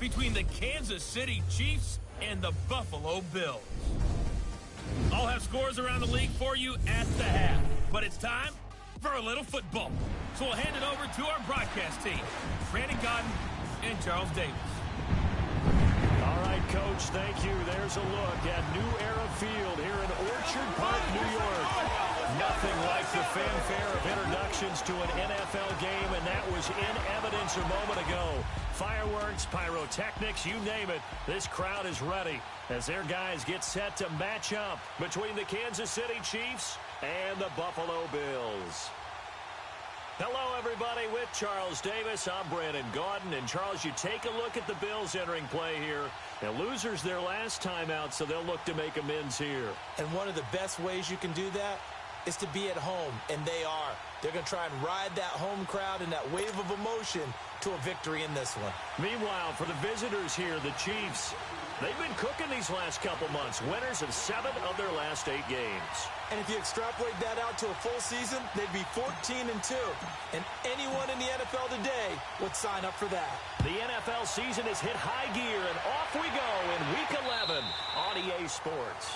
between the Kansas City Chiefs and the Buffalo Bills. I'll have scores around the league for you at the half, but it's time for a little football. So we'll hand it over to our broadcast team, Brandon Godden and Charles Davis. All right, Coach, thank you. There's a look at New Era Field here in Orchard Park, New York. Nothing like the fanfare of introductions to an NFL game, and that was in evidence a moment ago. Fireworks, pyrotechnics, you name it. This crowd is ready as their guys get set to match up between the Kansas City Chiefs and the Buffalo Bills. Hello, everybody. With Charles Davis, I'm Brandon Godden. And, Charles, you take a look at the Bills entering play here. Now, losers their last time out, so they'll look to make amends here. And one of the best ways you can do that is to be at home, and they are. They're going to try and ride that home crowd and that wave of emotion to a victory in this one. Meanwhile, for the visitors here, the Chiefs, they've been cooking these last couple months. Winners of 7 of their last 8 games. And if you extrapolate that out to a full season, they'd be 14-2. And anyone in the NFL today would sign up for that. The NFL season has hit high gear, and off we go in Week 11 on EA Sports.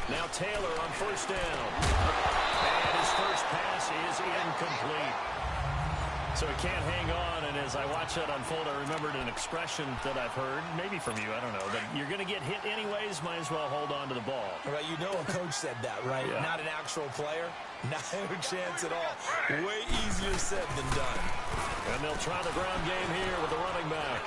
Now Taylor on first down. And his first pass is incomplete. So he can't hang on, and as I watch that unfold, I remembered an expression that I've heard, maybe from you, I don't know, but you're going to get hit anyways, might as well hold on to the ball. Right, you know a coach said that, right? Yeah. Not an actual player. Not a chance at all. Way easier said than done. And they'll try the ground game here with the running back.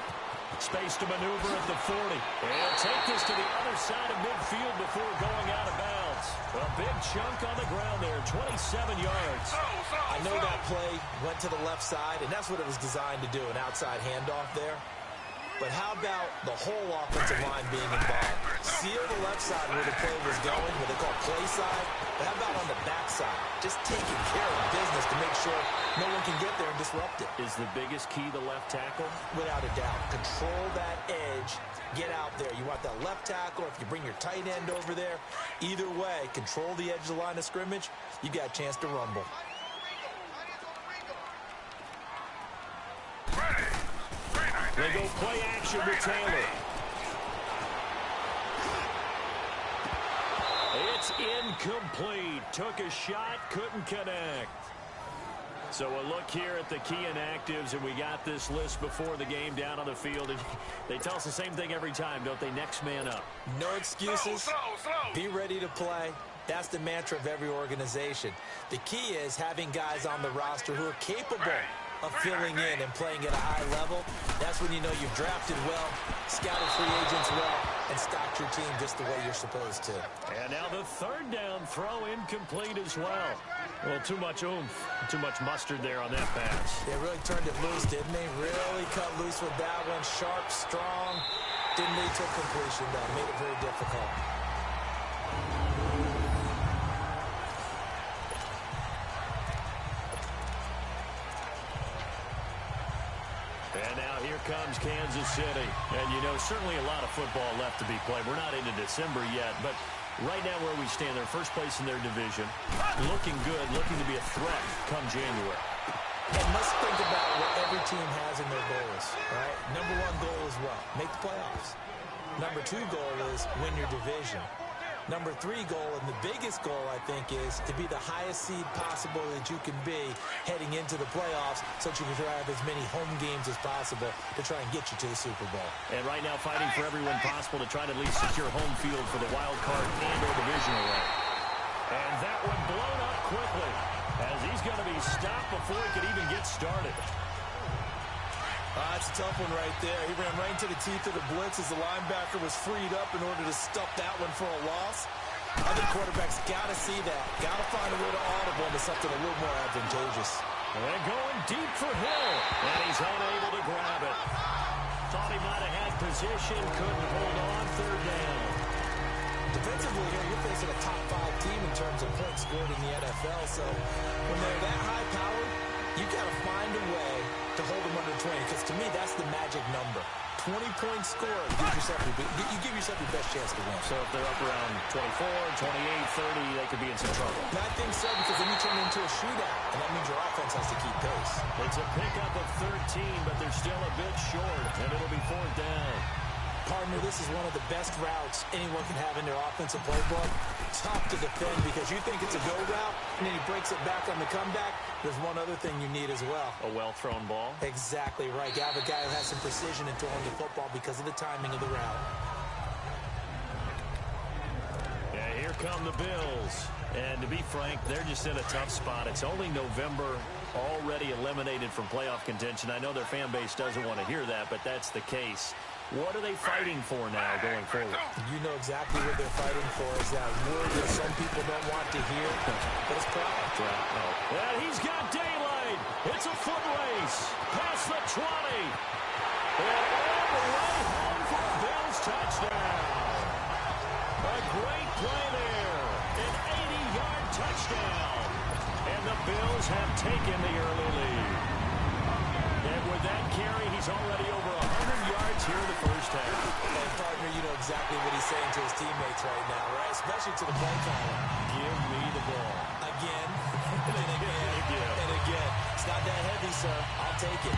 Space to maneuver at the 40. And take this to the other side of midfield before going out of bounds. A big chunk on the ground there, 27 yards. I know that play went to the left side, and that's what it was designed to do, an outside handoff there. But how about the whole offensive line being involved? Seal the left side where the play was going, what they call play side. But how about on the back side? Just taking care of business to make sure no one can get there and disrupt it. Is the biggest key the left tackle? Without a doubt. Control that edge. Get out there. You want that left tackle, or if you bring your tight end over there. Either way, control the edge of the line of scrimmage. You got a chance to rumble. They go play action with Taylor. It's incomplete. Took a shot, couldn't connect. So a look here at the key inactives, and we got this list before the game down on the field. And they tell us the same thing every time, don't they? Next man up. No excuses. Be ready to play. That's the mantra of every organization. The key is having guys on the roster who are capable of filling in and playing at a high level. That's when you know you've drafted well, scouted free agents well, and stocked your team just the way you're supposed to. And now the third down throw incomplete as well. Well, too much oomph, too much mustard there on that pass. They really turned it loose, didn't they? Really cut loose with that one. Sharp, strong. Didn't lead to a completion, though. Made it very difficult. And now here comes Kansas City. And, you know, certainly a lot of football left to be played. We're not into December yet, but right now where we stand, they're first place in their division. Looking good, looking to be a threat come January. And let's think about what every team has in their goals, right? Number 1 goal is what? Make the playoffs. Number 2 goal is win your division. Number 3 goal, and the biggest goal, I think, is to be the highest seed possible that you can be heading into the playoffs so that you can have as many home games as possible to try and get you to the Super Bowl. And right now fighting for everyone possible to try to at least secure home field for the wild card and or divisional round. And that one blown up quickly as he's going to be stopped before he could even get started. That's a tough one right there. He ran right into the teeth of the blitz as the linebacker was freed up in order to stuff that one for a loss. I think quarterbacks got to see that. Got to find a way to audible into something a little more advantageous. And going deep for Hill. And he's unable to grab it. Thought he might have had position. Couldn't hold on. Third down. Defensively here, you're facing a top 5 team in terms of points scored in the NFL. So when they're that high-powered, You got to find a way to hold them under 20, because to me, that's the magic number. 20-point score, you give yourself your best chance to win. So if they're up around 24, 28, 30, they could be in some trouble. And I think so, because then you turn it into a shootout, and that means your offense has to keep pace. It's a pickup of 13, but they're still a bit short, and it'll be 4th down. Partner, this is one of the best routes anyone can have in their offensive playbook. Tough to defend because you think it's a go route, and then he breaks it back on the comeback. There's one other thing you need as well. A well-thrown ball? Exactly right. You have a guy who has some precision in throwing the football because of the timing of the route. Yeah, here come the Bills. And to be frank, they're just in a tough spot. It's only November, already eliminated from playoff contention. I know their fan base doesn't want to hear that, but that's the case. What are they fighting for now going forward? You know exactly what they're fighting for is that word that some people don't want to hear, but it's pride. And he's got daylight. It's a foot race. Past the 20. And all the way home for a Bills touchdown. A great play there. An 80-yard touchdown. And the Bills have taken the early lead. And with that carry, he's already over 100 yards here in the first half. And partner, you know exactly what he's saying to his teammates right now, right? Especially to the play caller. Give me the ball. Again, and again, and again. It's not that heavy, sir. I'll take it.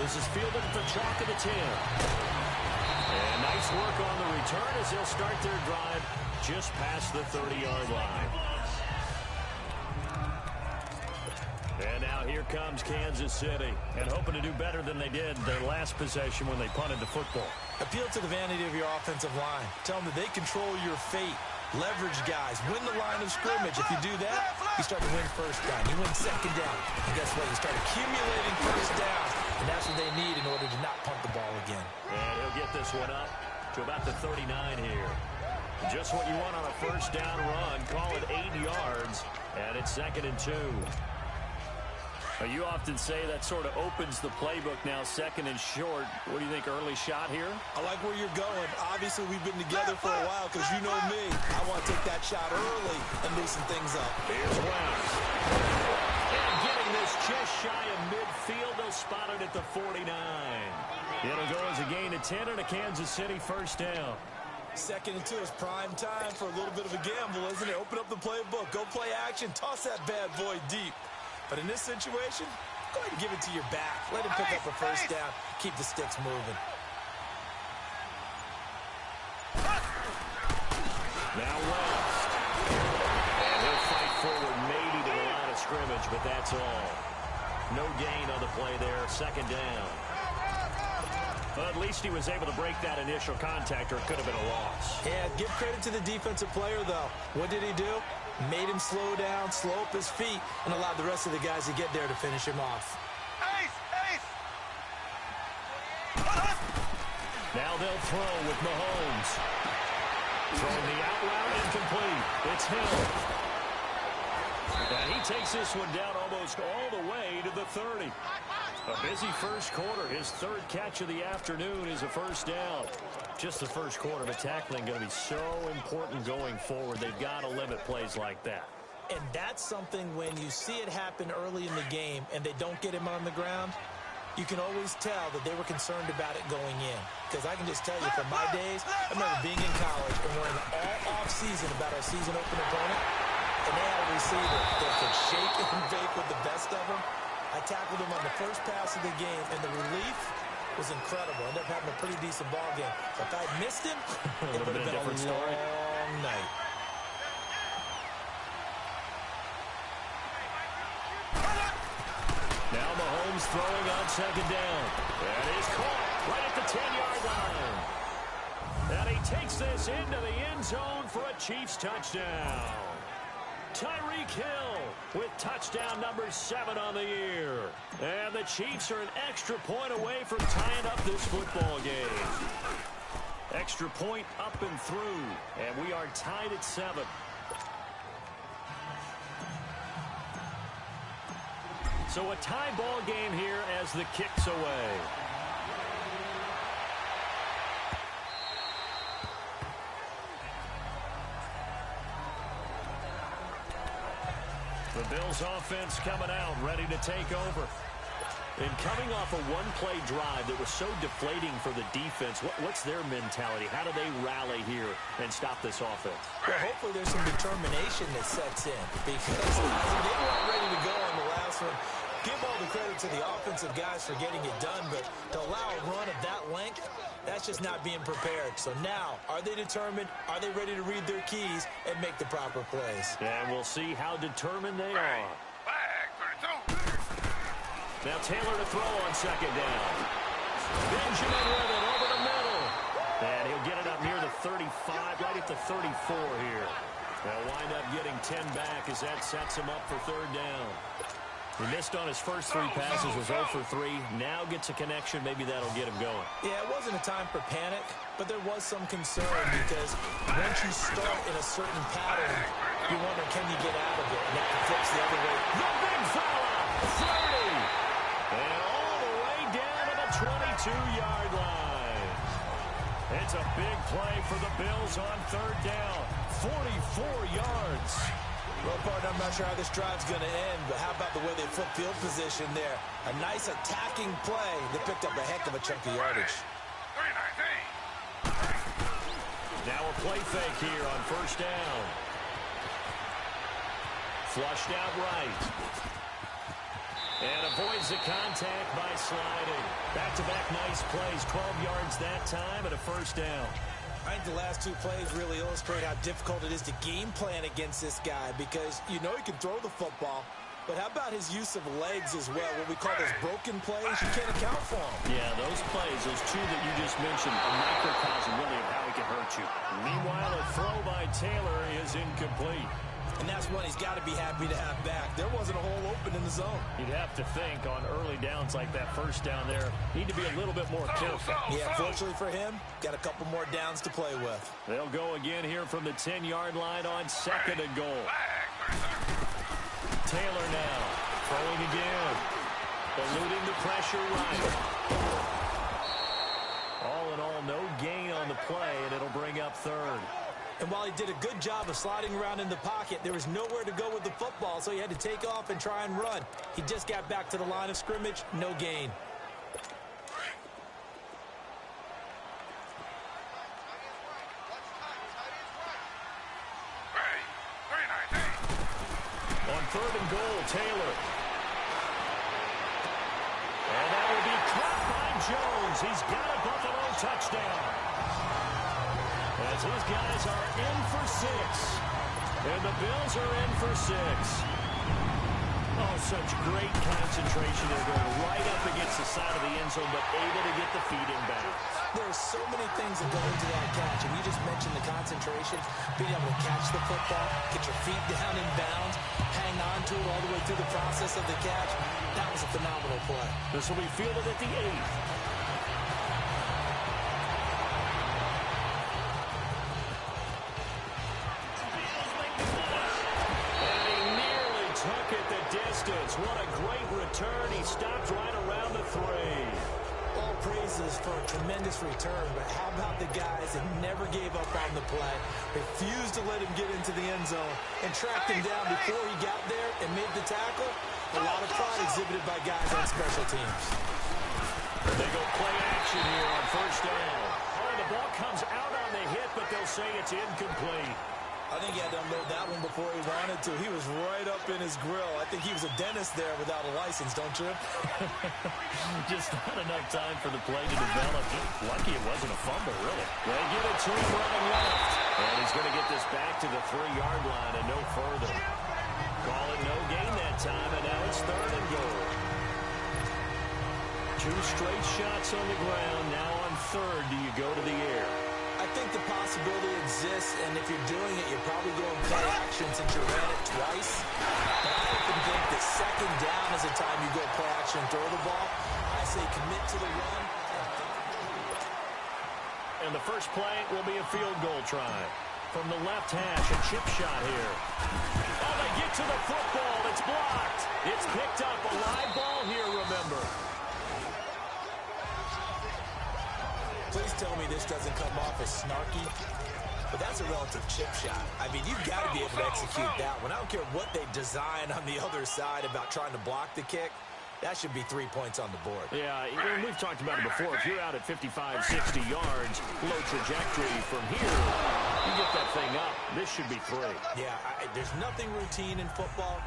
This is fielded at the chalk of the 10. And nice work on the return as they'll start their drive just past the 30-yard line. And now here comes Kansas City, and hoping to do better than they did their last possession when they punted the football. Appeal to the vanity of your offensive line. Tell them that they control your fate. Leverage guys. Win the line of scrimmage. If you do that, you start to win first down. You win second down. And guess what? You start accumulating first downs. And that's what they need in order to not punt the ball again. And he'll get this one up to about the 39 here. Just what you want on a first down run. Call it 8 yards. And it's 2nd and 2. You often say that sort of opens the playbook now, 2nd and short. What do you think, early shot here? I like where you're going. Obviously, we've been together for a while because you know me. I want to take that shot early and loosen things up. Here's Wentz. And getting this just shy of midfield, they'll spot it at the 49. It'll go as a gain of 10 and a Kansas City first down. 2nd and 2 is prime time for a little bit of a gamble, isn't it? Open up the playbook. Go play action. Toss that bad boy deep. But in this situation, go ahead and give it to your back. Let him pick up a first down. Keep the sticks moving. Now West. And he'll fight forward maybe to the line of scrimmage, but that's all. No gain on the play there. 2nd down. But at least he was able to break that initial contact, or it could have been a loss. Yeah, give credit to the defensive player, though. What did he do? Made him slow down, slow up his feet, and allowed the rest of the guys to get there to finish him off. Now they'll throw with Mahomes. Throwing the out route, incomplete. It's Hill. And he takes this one down almost all the way to the 30. A busy first quarter. His 3rd catch of the afternoon is a first down. Just the first quarter, but tackling going to be so important going forward. They've got to limit plays like that. And that's something when you see it happen early in the game and they don't get him on the ground, you can always tell that they were concerned about it going in. Because I can just tell you from my days, I remember being in college and worrying all off-season about our season-open opponent, and they had a receiver that could shake and bake with the best of them. I tackled him on the first pass of the game, and the relief was incredible. Ended up having a pretty decent ball game. But if I'd missed him, it would have been a long night. Now Mahomes throwing on 2nd down. That is caught right at the 10-yard line. And he takes this into the end zone for a Chiefs touchdown. Tyreek Hill with touchdown number 7 on the year. And the Chiefs are an extra point away from tying up this football game. Extra point up and through. And we are tied at 7. So a tie ball game here as the kick's away. The Bills offense coming out, ready to take over. And coming off a one-play drive that was so deflating for the defense, what's their mentality? How do they rally here and stop this offense? Well, hopefully there's some determination that sets in because they weren't ready to go on the last one. Give all the credit to the offensive guys for getting it done, but to allow a run of that length, that's just not being prepared. So now, are they determined? Are they ready to read their keys and make the proper plays? And we'll see how determined they are. Now Taylor to throw on second down. Benjamin with it over the middle. And he'll get it up near the 35, right at the 34 here. They'll wind up getting 10 back as that sets him up for third down. He missed on his first 3 passes, was 0 for 3. Now gets a connection. Maybe that'll get him going. Yeah, it wasn't a time for panic, but there was some concern because once you start in a certain pattern, you wonder, can you get out of it? And that can flips the other way. The big fella, 30. And all the way down to the 22-yard line. It's a big play for the Bills on third down. 44 yards. Well, partner, I'm not sure how this drive's going to end, but how about the way they flip field position there? A nice attacking play that picked up a heck of a chunk of yardage. Now a play fake here on first down. Flushed out right. And avoids the contact by sliding. Back-to-back nice plays. 12 yards that time and a first down. I think the last 2 plays really illustrate how difficult it is to game plan against this guy because you know he can throw the football, but how about his use of legs as well? What we call those broken plays, you can't account for them. Yeah, those plays, those 2 that you just mentioned, a microcosm really of how he can hurt you. Meanwhile, a throw by Taylor is incomplete. And that's one he's got to be happy to have back. There wasn't a hole open in the zone. You'd have to think on early downs like that first down there, need to be a little bit more careful. Yeah, fortunately for him, got a couple more downs to play with. They'll go again here from the 10-yard line on second and goal. Taylor now, throwing again. Eluding the pressure right. All in all, no gain on the play, and it'll bring up third. And while he did a good job of sliding around in the pocket, there was nowhere to go with the football, so he had to take off and try and run. He just got back to the line of scrimmage, no gain. On third and goal, Taylor. And that will be caught by Jones. He's got a Buffalo touchdown. As his guys are in for 6. And the Bills are in for 6. Oh, such great concentration. They're going right up against the side of the end zone, but able to get the feet in bounds. There's so many things that go into that catch, and you just mentioned the concentration, being able to catch the football, get your feet down in bounds, hang on to it all the way through the process of the catch. That was a phenomenal play. This will be fielded at the 8. What a great return. He stopped right around the 3. All praises for a tremendous return, but how about the guys that never gave up on the play, refused to let him get into the end zone, and tracked him down before he got there and made the tackle? A lot of pride exhibited by guys on special teams. They go play action here on first down. Oh, the ball comes out on the hit, but they'll say it's incomplete. I think he had to unload that one before he wanted to. He was right up in his grill. I think he was a dentist there without a license, don't you? Just not enough time for the play to develop. Lucky it wasn't a fumble, really. They give it to him running left. And he's going to get this back to the 3-yard line and no further. Call it no gain that time, and now it's third and goal. 2 straight shots on the ground. Now on third, do you go to the air? I think the possibility exists, and if you're doing it, you're probably going play action since you ran it twice. But I often think that second down is the time you go play action and throw the ball. I say commit to the run. And the first play will be a field goal try. From the left hash, a chip shot here. Oh, they get to the football. It's blocked. It's picked up. A live ball here, remember. Please tell me this doesn't come off as snarky. But that's a relative chip shot. I mean, you've got to be able to execute that one. I don't care what they design on the other side about trying to block the kick. That should be 3 points on the board. Yeah, and we've talked about it before. If you're out at 55, 60 yards, low trajectory from here, you get that thing up. This should be 3. Yeah, there's nothing routine in football,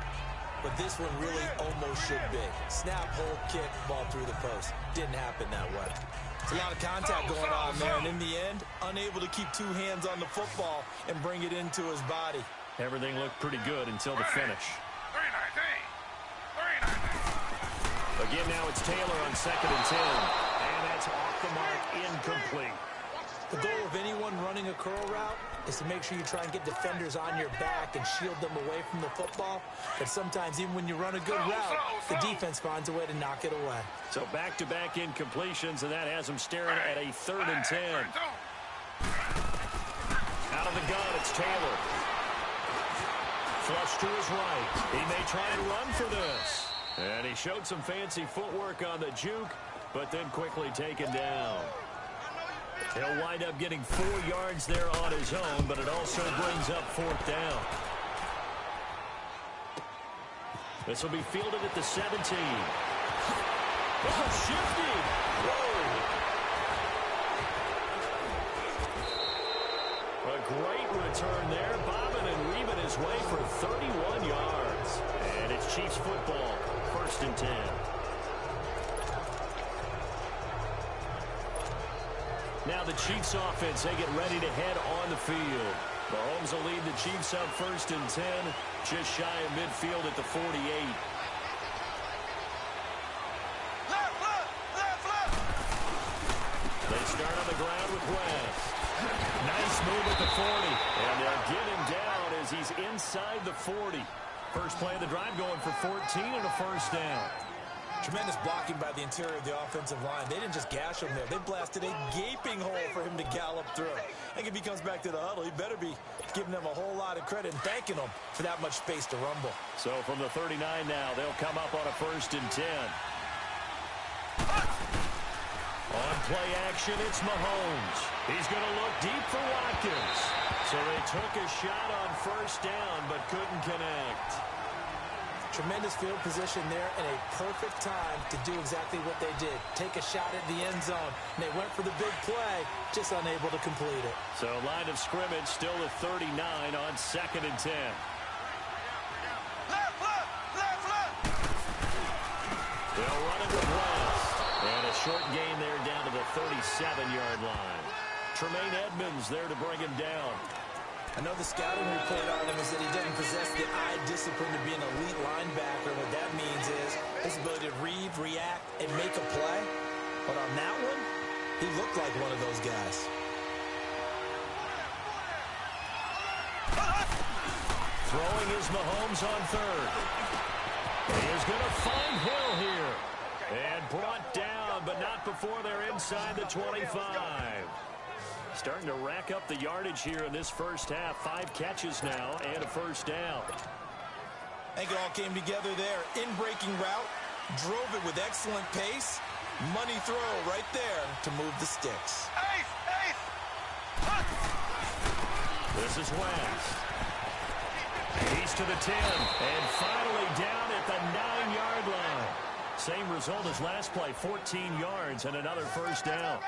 but this one really almost should be. Snap, hold, kick, ball through the post. Didn't happen that way. It's a lot of contact going on there, and in the end, unable to keep 2 hands on the football and bring it into his body. Everything looked pretty good until the finish. Again, now it's Taylor on 2nd and 10. And that's off the mark, incomplete. The goal of anyone running a curl route is to make sure you try and get defenders on your back and shield them away from the football. But sometimes, even when you run a good route, the defense finds a way to knock it away. So back-to-back incompletions, and that has them staring at a 3rd and 10. Out of the gun, it's Taylor. Flush to his right. He may try and run for this. And he showed some fancy footwork on the juke, but then quickly taken down. He'll wind up getting 4 yards there on his own, but it also brings up 4th down. This will be fielded at the 17. Oh, shifty! Whoa! A great return there, bobbing and weaving his way for 31 yards. And it's Chiefs football, 1st and 10. Now the Chiefs offense, they get ready to head on the field. Mahomes will lead the Chiefs up 1st and 10, just shy of midfield at the 48. They start on the ground with West. Nice move at the 40. And they'll get him down as he's inside the 40. First play of the drive going for 14 and a 1st down. Tremendous blocking by the interior of the offensive line. They didn't just gash him there. They blasted a gaping hole for him to gallop through. I think if he comes back to the huddle, he better be giving them a whole lot of credit and thanking them for that much space to rumble. So from the 39 now, they'll come up on a 1st and 10. On play action, it's Mahomes. He's going to look deep for Watkins. So they took a shot on 1st down, but couldn't connect. Tremendous field position there and a perfect time to do exactly what they did. Take a shot at the end zone. And they went for the big play, just unable to complete it. So line of scrimmage still at 39 on 2nd and 10. They'll run it with West. And a short gain there down to the 37-yard line. Tremaine Edmonds there to bring him down. I know the scouting report on him is that he doesn't possess the eye discipline to be an elite linebacker. What that means is his ability to read, react, and make a play. But on that one, he looked like one of those guys. Throwing is Mahomes on 3rd. He is going to find Hill here. And brought down, but not before they're inside the 25. Starting to rack up the yardage here in this first half. 5 catches now and a 1st down. I think it all came together there. In-breaking route, drove it with excellent pace. Money throw right there to move the sticks. This is West. He's to the 10 and finally down at the 9-yard line. Same result as last play, 14 yards and another 1st down.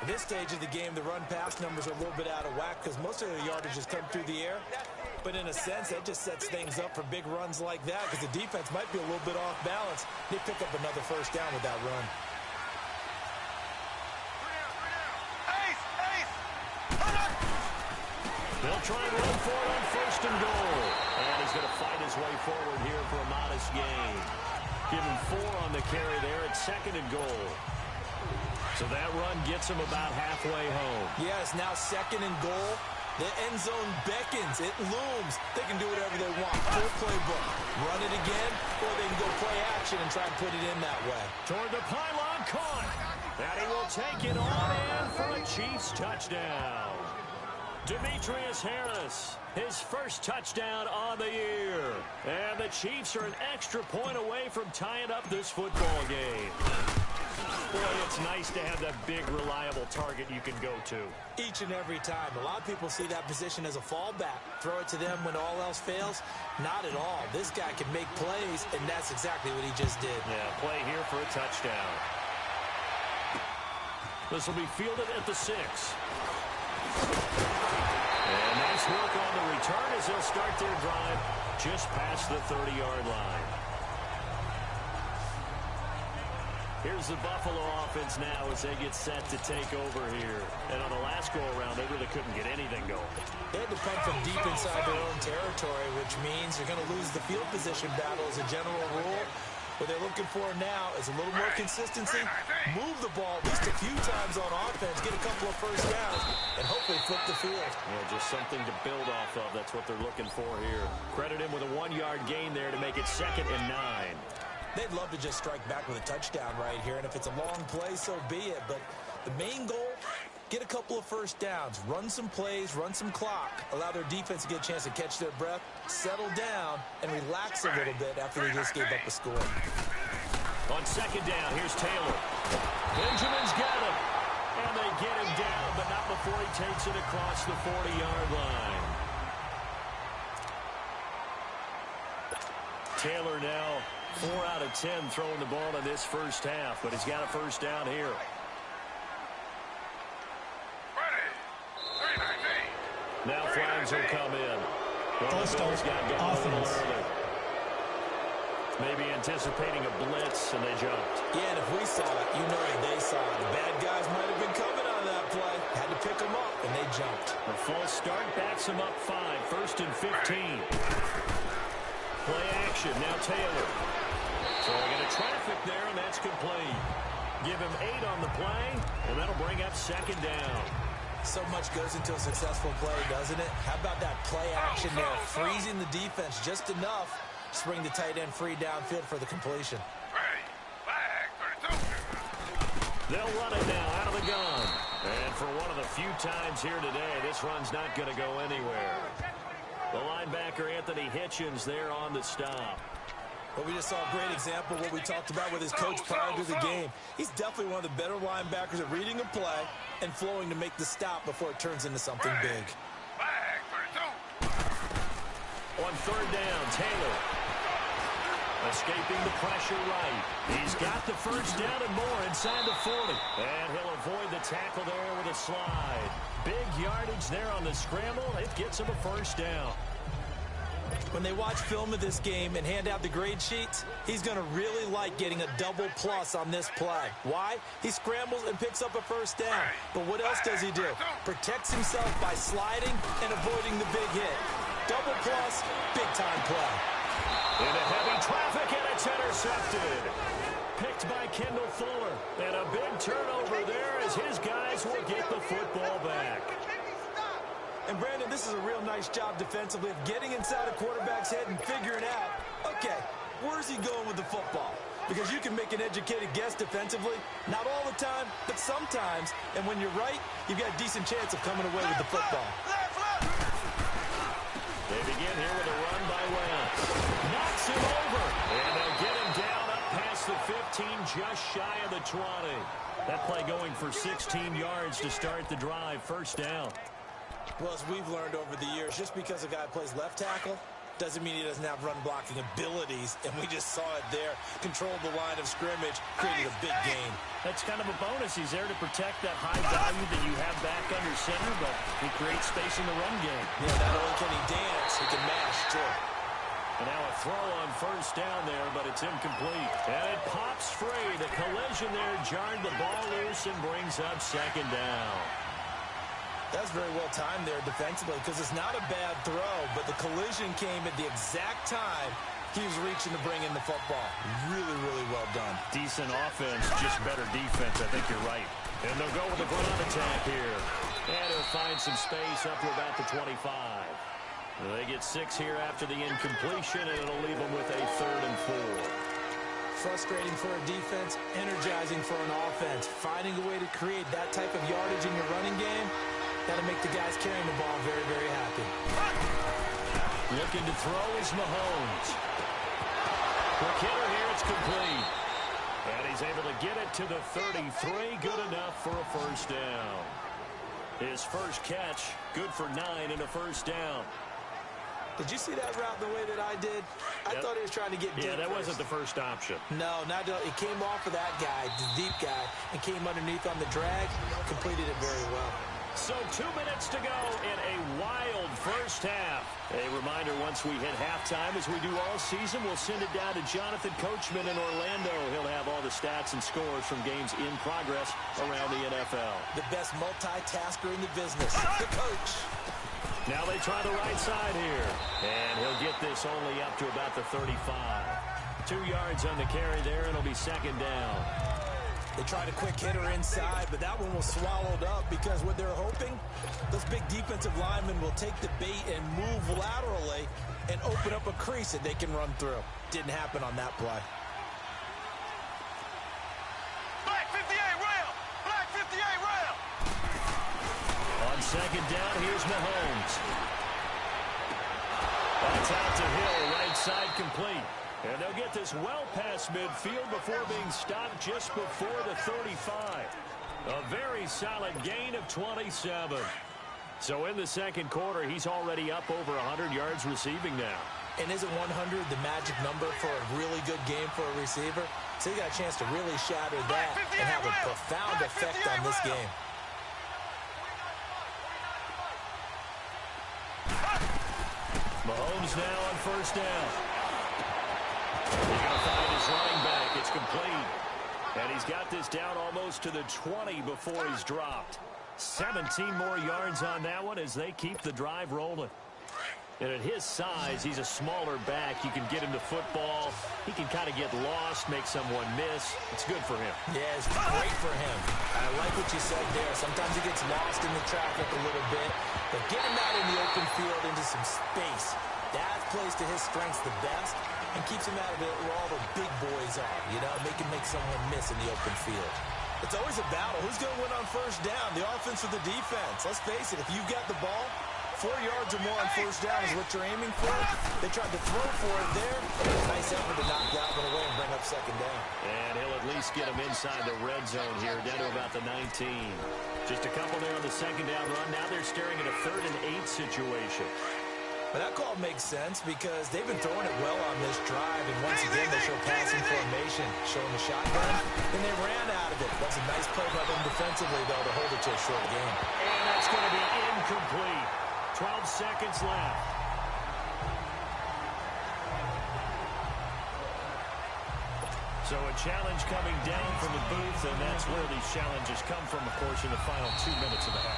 At this stage of the game, the run-pass numbers are a little bit out of whack because most of the yardage has come through the air. But in a sense, that just sets things up for big runs like that because the defense might be a little bit off balance. They pick up another 1st down with that run. They'll try and run for it on 1st and goal. And he's going to fight his way forward here for a modest gain. Give him 4 on the carry there at 2nd and goal. So that run gets him about halfway home. Yes, now 2nd and goal. The end zone beckons. It looms. They can do whatever they want. Full playbook. Run it again, or they can go play action and try and put it in that way. Toward the pylon, caught. And he will take it on in for a Chiefs touchdown. Demetrius Harris, his first touchdown on the year. And the Chiefs are an extra point away from tying up this football game. Boy, it's nice to have that big, reliable target you can go to. Each and every time. A lot of people see that position as a fallback. Throw it to them when all else fails. Not at all. This guy can make plays, and that's exactly what he just did. Yeah, play here for a touchdown. This will be fielded at the 6. And nice work on the return as they'll start their drive just past the 30-yard line. Here's the Buffalo offense now as they get set to take over here. And on the last go-around, they really couldn't get anything going. They had to punt from deep inside their own territory, which means you're going to lose the field position battle as a general rule. What they're looking for now is a little more consistency, move the ball at least a few times on offense, get a couple of first downs, and hopefully flip the field. Yeah, just something to build off of. That's what they're looking for here. Credit him with a 1-yard gain there to make it 2nd and 9. They'd love to just strike back with a touchdown right here, and if it's a long play, so be it. But the main goal, get a couple of first downs, run some plays, run some clock, allow their defense to get a chance to catch their breath, settle down, and relax a little bit after they just gave up a score. On 2nd down, here's Taylor. Benjamin's got him. And they get him down, but not before he takes it across the 40-yard line. Taylor now 4 out of 10 throwing the ball in this first half, but he's got a first down here. Now flags will come in. Well, the Bills got going a little early. Maybe anticipating a blitz, and they jumped. Yeah, and if we saw it, you know that they saw it. The bad guys might have been coming on that play. Had to pick them up, and they jumped. A false start backs them up 5. 1st and 15. Play action. Now Taylor. Throwing into traffic there, and that's complete. Give him 8 on the play, and that'll bring up 2nd down. So much goes into a successful play, doesn't it? How about that play action there? Freezing the defense just enough to bring the tight end free downfield for the completion. They'll run it now out of the gun. And for one of the few times here today, this run's not going to go anywhere. The linebacker, Anthony Hitchens, there on the stop. Well, we just saw a great example of what we talked about with his coach prior to the game. He's definitely one of the better linebackers at reading a play and flowing to make the stop before it turns into something big. On 3rd down, Taylor. Escaping the pressure right. He's got the first down and more inside the 40. And he'll avoid the tackle there with a slide. Big yardage there on the scramble. It gets him a first down. When they watch film of this game and hand out the grade sheets, he's going to really like getting a double plus on this play. Why? He scrambles and picks up a first down. But what else does he do? Protects himself by sliding and avoiding the big hit. Double plus, big-time play. Into heavy traffic, and it's intercepted. Picked by Kendall Fuller. And a big turnover there as his guys will get the football back. And, Brandon, this is a real nice job defensively of getting inside a quarterback's head and figuring out, okay, where's he going with the football? Because you can make an educated guess defensively. Not all the time, but sometimes. And when you're right, you've got a decent chance of coming away with the football. They begin here with a run by Wentz. Knocks him over. And they'll get him down up past the 15, just shy of the 20. That play going for 16 yards to start the drive. First down. Well, as we've learned over the years, just because a guy plays left tackle doesn't mean he doesn't have run-blocking abilities, and we just saw it there. Controlled the line of scrimmage, created a big gain. That's kind of a bonus. He's there to protect that high value that you have back under center, but he creates space in the run game. Yeah, not only can he dance, he can mash, too. And now a throw on first down there, but it's incomplete. And it pops free. The collision there jarred the ball loose and brings up 2nd down. That's very well timed there defensively because it's not a bad throw, but the collision came at the exact time he was reaching to bring in the football. Really, really well done. Decent offense, just better defense. I think you're right. And they'll go with a ground attack here. And he'll find some space up to about the 25. They get 6 here after the incompletion, and it'll leave them with a 3rd and 4. Frustrating for a defense, energizing for an offense. Finding a way to create that type of yardage in your running game, that'll make the guys carrying the ball very, very happy. Looking to throw is Mahomes. Quick hitter here, it's complete. And he's able to get it to the 33. Good enough for a first down. His first catch, good for 9 and a first down. Did you see that route the way that I did? I thought he was trying to get deep. Yeah, that first. wasn't the first option. No, it came off of that guy, the deep guy, and came underneath on the drag. Completed it very well. So 2 minutes to go in a wild first half. A reminder, once we hit halftime, as we do all season, we'll send it down to Jonathan Coachman in Orlando. He'll have all the stats and scores from games in progress around the NFL. The best multitasker in the business, the coach. Now they try the right side here. And he'll get this only up to about the 35. 2 yards on the carry there, and it'll be second down. They tried a quick hitter inside, but that one was swallowed up because what they're hoping, those big defensive linemen will take the bait and move laterally and open up a crease that they can run through. Didn't happen on that play. Black 58 rail! Black 58 rail! On second down, here's Mahomes. That's out to Hill, right side complete. And they'll get this well past midfield before being stopped just before the 35. A very solid gain of 27. So in the second quarter, he's already up over 100 yards receiving now. And isn't 100 the magic number for a really good game for a receiver? So he got a chance to really shatter that and have a profound effect on this game. Mahomes now on first down. He's going to find his running back. It's complete. And he's got this down almost to the 20 before he's dropped. 17 more yards on that one as they keep the drive rolling. And at his size, he's a smaller back. You can get him to football. He can kind of get lost, make someone miss. It's good for him. Yeah, it's great for him. I like what you said there. Sometimes he gets lost in the traffic a little bit. But get him out in the open field into some space. That plays to his strengths the best and keeps him out of it where all the big boys are. You know, make someone miss in the open field. It's always a battle. Who's going to win on first down, the offense or the defense? Let's face it, if you've got the ball, 4 yards or more on first down is what you're aiming for. They tried to throw for it there. Nice effort to knock that one away and bring up second down. And he'll at least get him inside the red zone here, down to about the 19. Just a couple there on the second down run. Now they're staring at a 3rd and 8 situation. But that call makes sense because they've been throwing it well on this drive. And once again, they show passing formation, showing the shotgun. And they ran out of it. That's a nice play by them defensively, though, to hold it to a short game. And that's going to be incomplete. 12 seconds left. So a challenge coming down from the booth, and that's where these challenges come from, of course, in the final 2 minutes of the half.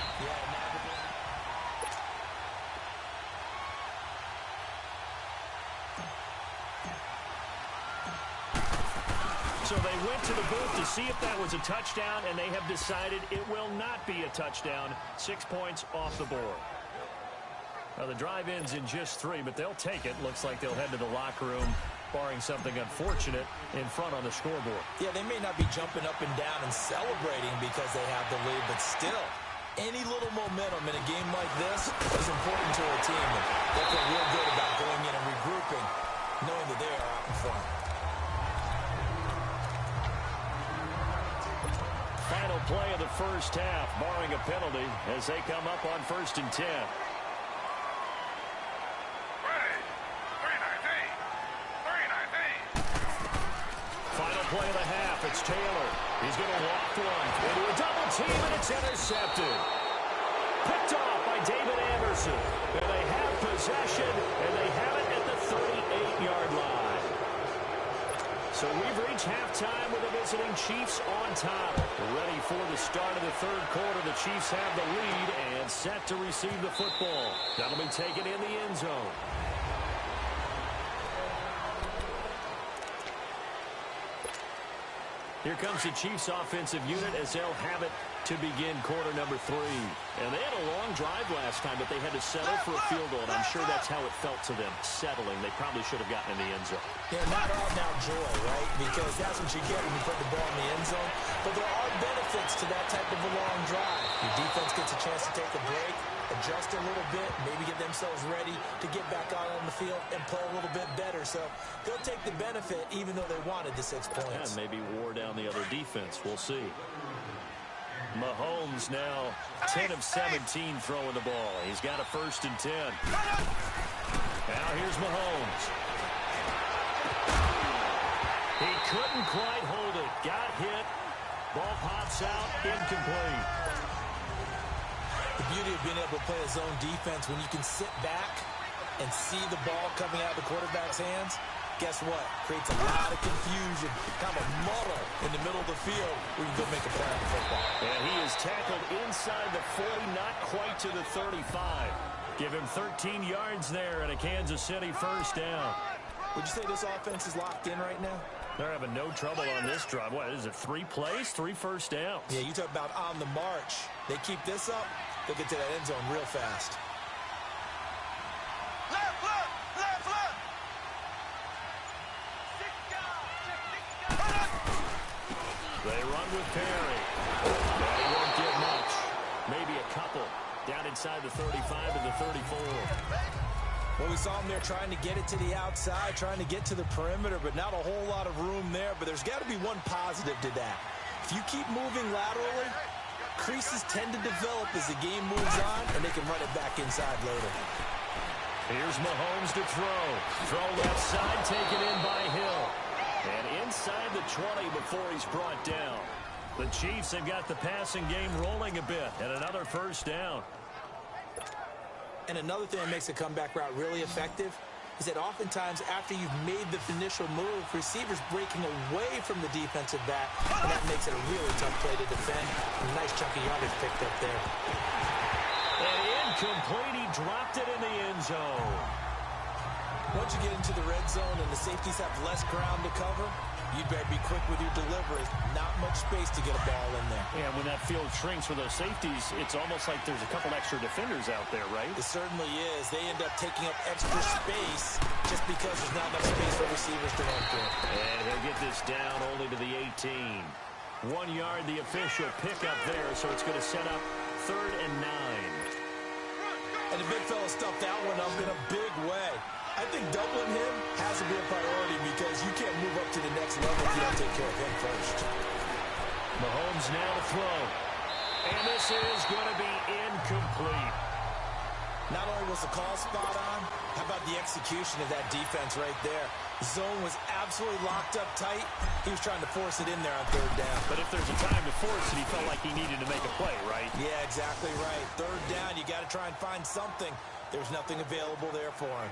So they went to the booth to see if that was a touchdown, and they have decided it will not be a touchdown. 6 points off the board. Now the drive ends in just 3, but they'll take it. Looks like they'll head to the locker room, barring something unfortunate in front on the scoreboard. Yeah, they may not be jumping up and down and celebrating because they have the lead, but still, any little momentum in a game like this is important to a team. They feel real good about going in and regrouping, knowing that they are out in front. Final play of the first half, barring a penalty, as they come up on 1st and 10. Final play of the half, it's Taylor. He's going to walk one into a double team, and it's intercepted. Picked off by David Anderson. And they have possession, and they have it at the 38-yard line. So we've reached halftime with the visiting Chiefs on top. Ready for the start of the 3rd quarter. The Chiefs have the lead and set to receive the football. That'll be taken in the end zone. Here comes the Chiefs offensive unit as they'll have it to begin quarter number 3. And they had a long drive last time, but they had to settle for a field goal. And I'm sure that's how it felt to them, settling. They probably should have gotten in the end zone. Yeah, not all now joy, right? Because that's what you get when you put the ball in the end zone. But there are benefits to that type of a long drive. Your defense gets a chance to take a break. adjust a little bit, maybe get themselves ready to get back out on the field and play a little bit better. So they'll take the benefit even though they wanted the 6 points. And maybe wore down the other defense. We'll see. Mahomes now 10 of 17 throwing the ball. He's got a 1st and 10. Now here's Mahomes. He couldn't quite hold it. Got hit. Ball pops out. Incomplete. The beauty of being able to play a zone defense when you can sit back and see the ball coming out of the quarterback's hands, guess what? Creates a lot of confusion, kind of a muddle in the middle of the field where you can go make a play on the football. And he is tackled inside the 40, not quite to the 35. Give him 13 yards there and a Kansas City 1st down. Would you say this offense is locked in right now? They're having no trouble on this drive. What is it, 3 plays, 3 1st downs? Yeah, you talk about on the march. They keep this up, they'll get to that end zone real fast. Left, left, left, left. They run with Perry. They won't get much. Maybe a couple. Down inside the 35 to the 34. Well, we saw him there trying to get it to the outside, trying to get to the perimeter, but not a whole lot of room there. But there's got to be one positive to that. If you keep moving laterally, creases tend to develop as the game moves on, and they can run it back inside later. Here's Mahomes to throw. Throw left side, taken in by Hill. And inside the 20 before he's brought down. The Chiefs have got the passing game rolling a bit, and another 1st down. And another thing that makes a comeback route really effective is that oftentimes after you've made the initial move, receivers breaking away from the defensive back, and that makes it a really tough play to defend. A nice chunk of yardage picked up there. And incomplete. He dropped it in the end zone. Once you get into the red zone and the safeties have less ground to cover, you better be quick with your delivery. Not much space to get a ball in there. Yeah, when that field shrinks for those safeties, it's almost like there's a couple extra defenders out there, right? It certainly is. They end up taking up extra space just because there's not enough space for receivers to run through. And he'll get this down only to the 18. 1 yard, the official pickup there, so it's going to set up 3rd and 9. And the big fella stuffed that one up in a big way. I think doubling him has to be a priority because you can't move up to the next level if you don't take care of him first. Mahomes now to throw. And this is going to be incomplete. Not only was the call spot on, how about the execution of that defense right there? The zone was absolutely locked up tight. He was trying to force it in there on 3rd down. But if there's a time to force it, he felt like he needed to make a play, right? Yeah, exactly right. 3rd down, you got to try and find something. There's nothing available there for him.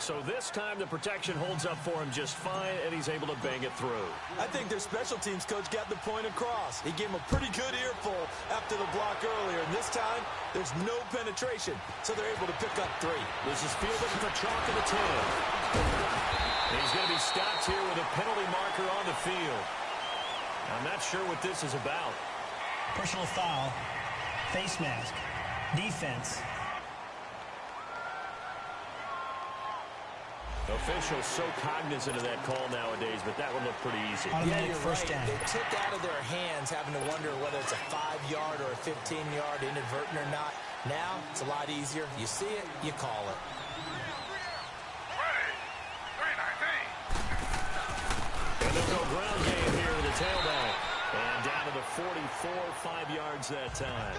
So this time the protection holds up for him just fine, and he's able to bang it through. I think their special teams coach got the point across. He gave him a pretty good earful after the block earlier, and this time there's no penetration, so they're able to pick up 3. This is fielded at the chalk of the 10. He's going to be stopped here with a penalty marker on the field. I'm not sure what this is about. Personal foul, face mask, defense. Officials so cognizant of that call nowadays, but that one looked pretty easy. Yeah, you're right. They took out of their hands having to wonder whether it's a 5-yard or a 15-yard inadvertent or not. Now, it's a lot easier. You see it, you call it. And they'll go ground game here to the tailback. And down to the 44, 5 yards that time.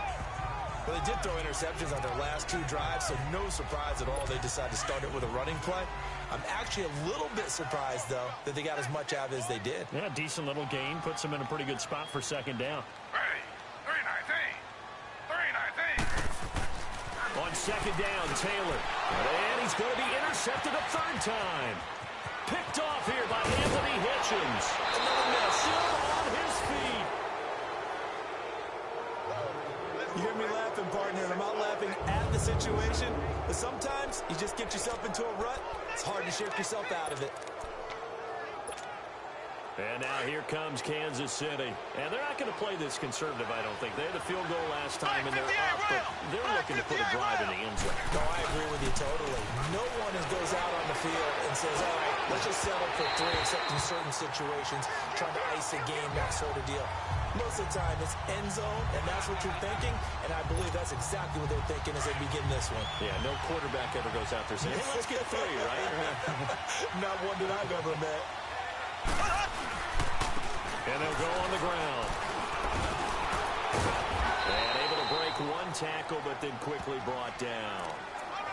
Well, they did throw interceptions on their last 2 drives, so no surprise at all they decided to start it with a running play. I'm actually a little bit surprised, though, that they got as much out of it as they did. Yeah, decent little gain. Puts them in a pretty good spot for 2nd down. Ready. 3-19. 3-19. On 2nd down, Taylor. And he's going to be intercepted a 3rd time. Picked off here by Anthony Hitchens. Another miss. Still on his feet. You hear me laughing, partner, and I'm not laughing at the situation, but sometimes you just get yourself into a rut. It's hard to shake yourself out of it. And now here comes Kansas City. And they're not going to play this conservative, I don't think. They had a field goal last time, and they're up, but they're looking to put a drive in the end zone. No, I agree with you totally. No one goes out on the field and says, all right, let's just settle for 3, except in certain situations, trying to ice a game, that sort of deal. Most of the time, it's end zone, and that's what you're thinking, and I believe that's exactly what they're thinking as they begin this one. Yeah, no quarterback ever goes out there saying, hey, let's get 3, right? Not one that I've ever met. And they'll go on the ground. And able to break one tackle, but then quickly brought down.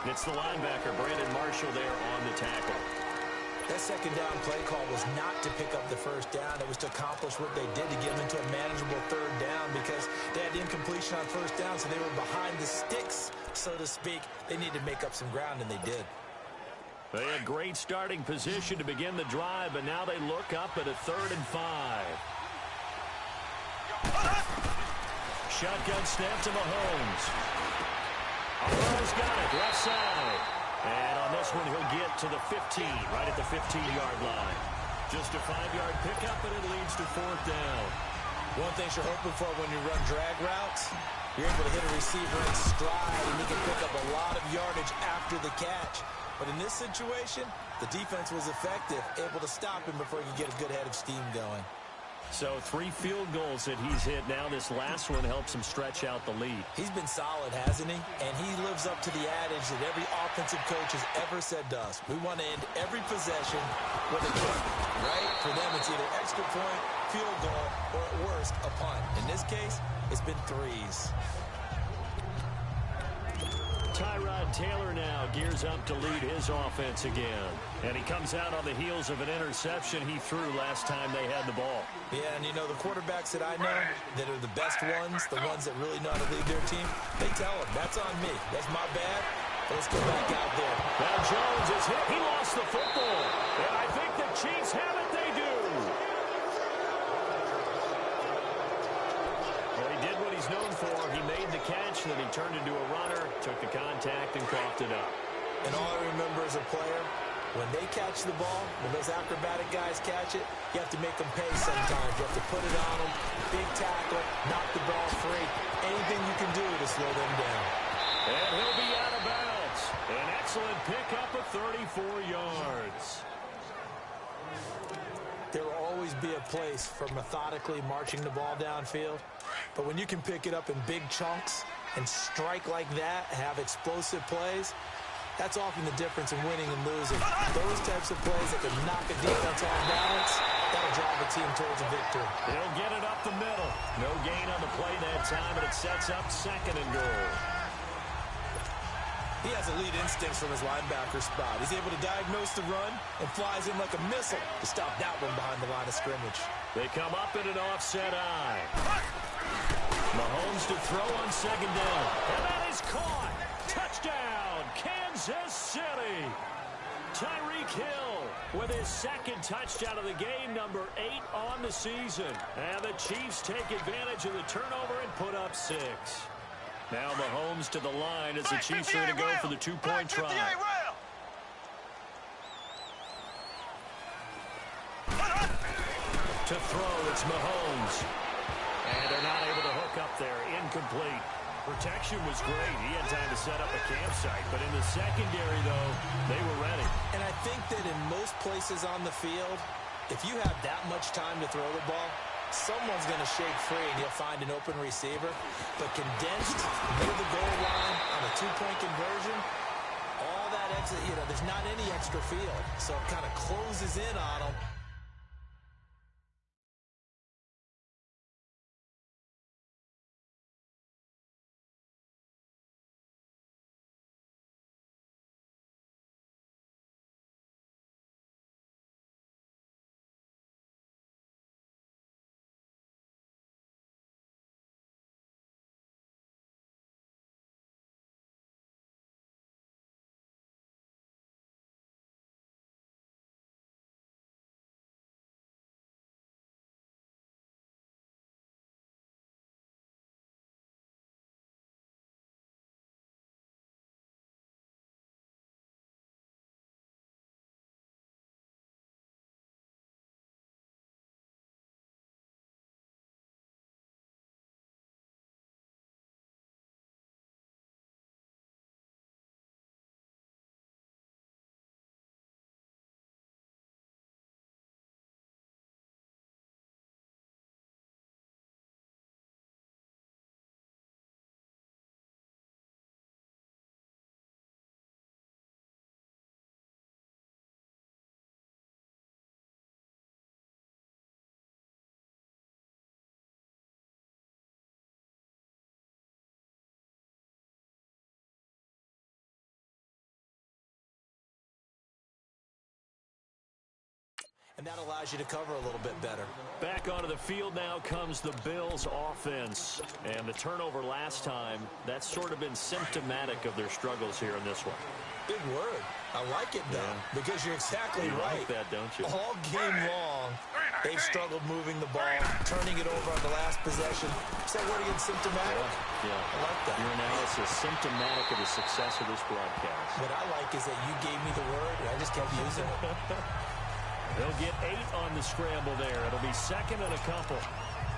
It's the linebacker, Brandon Marshall, there on the tackle. That second down play call was not to pick up the first down. It was to accomplish what they did to get them into a manageable third down because they had incompletion on first down, so they were behind the sticks, so to speak. They needed to make up some ground, and they did. They had great starting position to begin the drive, but now they look up at a 3rd and 5. Shotgun snap to Mahomes. Almost got it, left side. And on this one, he'll get to the 15, right at the 15-yard line. Just a 5-yard pickup, and it leads to 4th down. One thing you're hoping for when you run drag routes, you're able to hit a receiver in stride, and he can pick up a lot of yardage after the catch. But in this situation, the defense was effective, able to stop him before he could get a good head of steam going. So 3 field goals that he's hit now. This last one helps him stretch out the lead. He's been solid, hasn't he? And he lives up to the adage that every offensive coach has ever said to us. We want to end every possession with a kick, right? For them, it's either extra point, field goal, or at worst, a punt. In this case, it's been 3s. Tyrod Taylor now gears up to lead his offense again. And he comes out on the heels of an interception he threw last time they had the ball. Yeah, and you know, the quarterbacks that I know that are the best ones, the ones that really know how to lead their team, they tell them, that's on me. That's my bad. Let's go back out there. Now Jones is hit. He lost the football. And I think the Chiefs have it. They do. Well, he did what he's known for. He made the catch, then he turned into a runner, took the contact, and coughed it up. And all I remember as a player, when they catch the ball, when those acrobatic guys catch it, you have to make them pay sometimes. You have to put it on them, big tackle, knock the ball free. Anything you can do to slow them down. And he'll be out of bounds. An excellent pickup of 34 yards. There will always be a place for methodically marching the ball downfield. But when you can pick it up in big chunks and strike like that, have explosive plays, that's often the difference in winning and losing. Those types of plays that can knock a defense off balance, that'll drive a team towards a victory. He'll get it up the middle. No gain on the play that time, and it sets up 2nd and goal. He has elite instincts from his linebacker spot. He's able to diagnose the run and flies in like a missile to stop that one behind the line of scrimmage. They come up in an offset eye. Mahomes to throw on 2nd down. And that is caught. Touchdown, Kansas City. Tyreek Hill with his 2nd touchdown of the game, number 8 on the season. And the Chiefs take advantage of the turnover and put up 6. Now Mahomes to the line as the Chiefs are going to go for the 2-point try. To throw, it's Mahomes. And they're not able to hook up there. Incomplete. Protection was great. He had time to set up a campsite. But in the secondary, though, they were ready. And I think that in most places on the field, if you have that much time to throw the ball, someone's going to shake free and you'll find an open receiver. But condensed near the goal line on a 2-point conversion, all that extra, there's not any extra field. So it kind of closes in on them. and that allows you to cover a little bit better. Back onto the field now comes the Bills offense. And the turnover last time, that's sort of been symptomatic of their struggles here in this one. Big word. I like it, though, because you're exactly right. You like that, don't you? All game long, they've struggled moving the ball, turning it over on the last possession. Is that word again, symptomatic? Yeah. I like that. Your analysis, symptomatic of the success of this broadcast. What I like is that you gave me the word, and I just kept using it. They'll get 8 on the scramble there. It'll be second and a couple.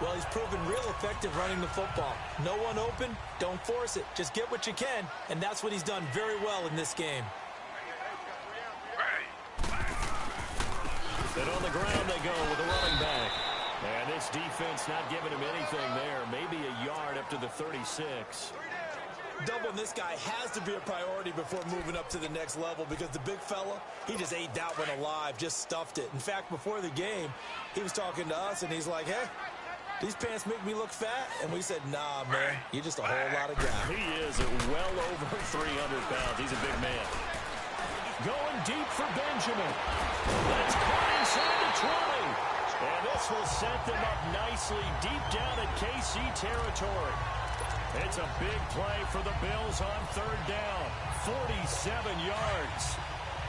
Well, he's proven real effective running the football. No one open, don't force it. Just get what you can, and that's what he's done very well in this game. And on the ground they go with a running back. And this defense not giving him anything there. Maybe a yard up to the 36. Doubling this guy has to be a priority before moving up to the next level because the big fella, he just ate that one alive, just stuffed it. In fact, before the game, he was talking to us, and he's like, hey, these pants make me look fat? And we said, nah, man, you're just a whole lot of guy. He is well over 300 pounds. He's a big man. Going deep for Benjamin. That's caught inside the 20. And this will set them up nicely deep down at KC territory. It's a big play for the Bills on third down. 47 yards.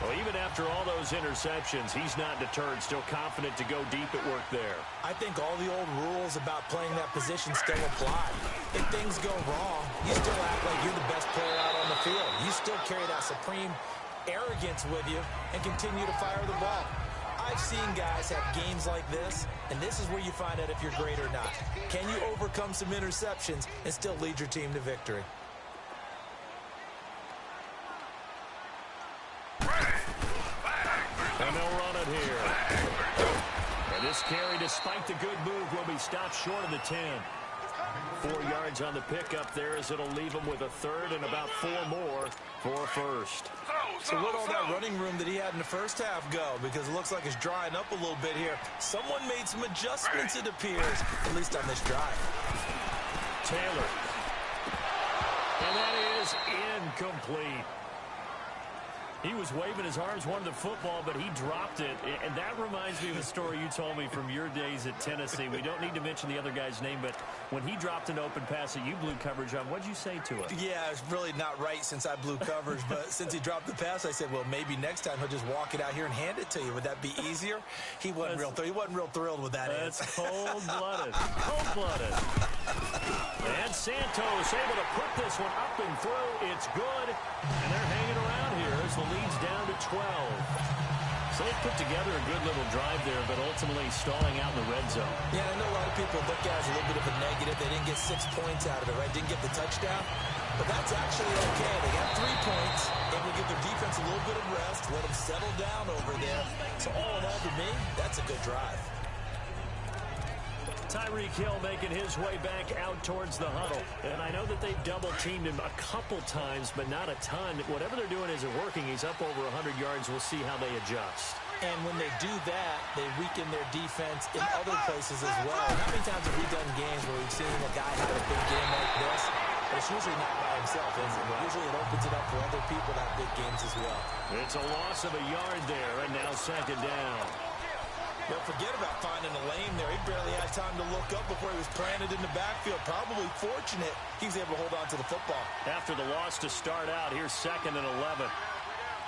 Well, even after all those interceptions, he's not deterred, still confident to go deep at work there. I think all the old rules about playing that position still apply. If things go wrong, you still act like you're the best player out on the field. You still carry that supreme arrogance with you and continue to fire the ball. I've seen guys have games like this, and this is where you find out if you're great or not. Can you overcome some interceptions and still lead your team to victory? And they'll run it here. And this carry, despite the good move, will be stopped short of the 10. 4 yards on the pickup there as it'll leave him with a third and about 4 more for first. So let all that running room that he had in the first half go, because it looks like it's drying up a little bit here. Someone made some adjustments, it appears, at least on this drive. Taylor. And that is incomplete. He was waving his arms, wanted the football, but he dropped it. And that reminds me of a story you told me from your days at Tennessee. We don't need to mention the other guy's name, but when he dropped an open pass that you blew coverage on, what'd you say to it? Yeah, it's really not right since I blew coverage, but since he dropped the pass, I said, well, maybe next time he'll just walk it out here and hand it to you. Would that be easier? He wasn't real thrilled with that. That's cold-blooded. Cold-blooded. And Santos able to put this one up and through. It's good. And they're hanging around here as the lead's down to 12. So they put together a good little drive there, but ultimately stalling out in the red zone. Yeah, I know a lot of people look at it as a little bit of a negative. They didn't get 6 points out of it, right? Didn't get the touchdown. But that's actually okay. They got 3 points. Able to give their defense a little bit of rest, let them settle down over there. So all in all, to me, that's a good drive. Tyreek Hill making his way back out towards the huddle. And I know that they've double-teamed him a couple times, but not a ton. Whatever they're doing isn't working. He's up over 100 yards. We'll see how they adjust. And when they do that, they weaken their defense in other places as well. How many times have we done games where we've seen a guy have a big game like this? But it's usually not by himself, is it? Usually it opens it up for other people to have big games as well. It's a loss of a yard there, and now second down. Don't forget about finding a lane there. He barely had time to look up before he was planted in the backfield. Probably fortunate he was able to hold on to the football. After the loss to start out, here's second and 11.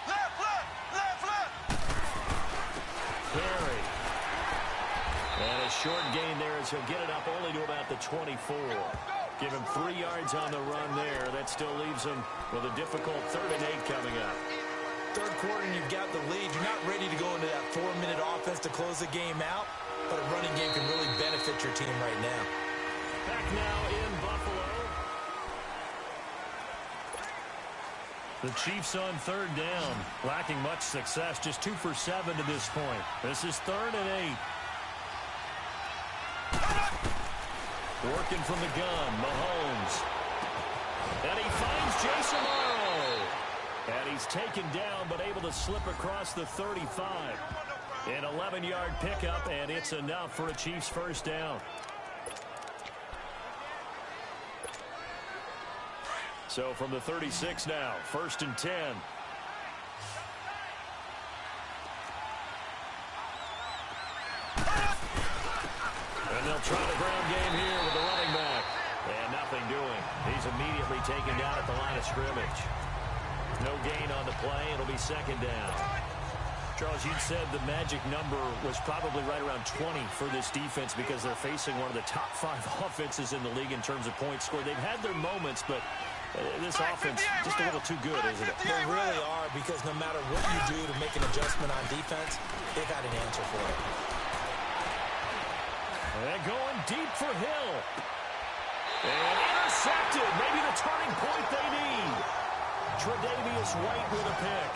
Left. Perry. And a short gain there as he'll get it up only to about the 24. Give him 3 yards on the run there. That still leaves him with a difficult 3rd and 8 coming up. Third quarter and you've got the lead. You're not ready to go into that 4-minute offense to close the game out, but a running game can really benefit your team right now. Back now in Buffalo. The Chiefs on third down, lacking much success, just 2 for 7 to this point. This is 3rd and 8. Working from the gun, Mahomes. And he finds Jason Morrow. And he's taken down, but able to slip across the 35. An 11-yard pickup, and it's enough for a Chiefs first down. So from the 36 now, 1st and 10. They'll try the ground game here with the running back. And nothing doing. He's immediately taken down at the line of scrimmage. No gain on the play. It'll be second down. Charles, you said the magic number was probably right around 20 for this defense because they're facing one of the top 5 offenses in the league in terms of points scored. They've had their moments, but this offense just a little too good, isn't it? They really are, because no matter what you do to make an adjustment on defense, they got an answer for it. And going deep for Hill. And intercepted. Maybe the turning point they need. Tre'Davious White with a pick.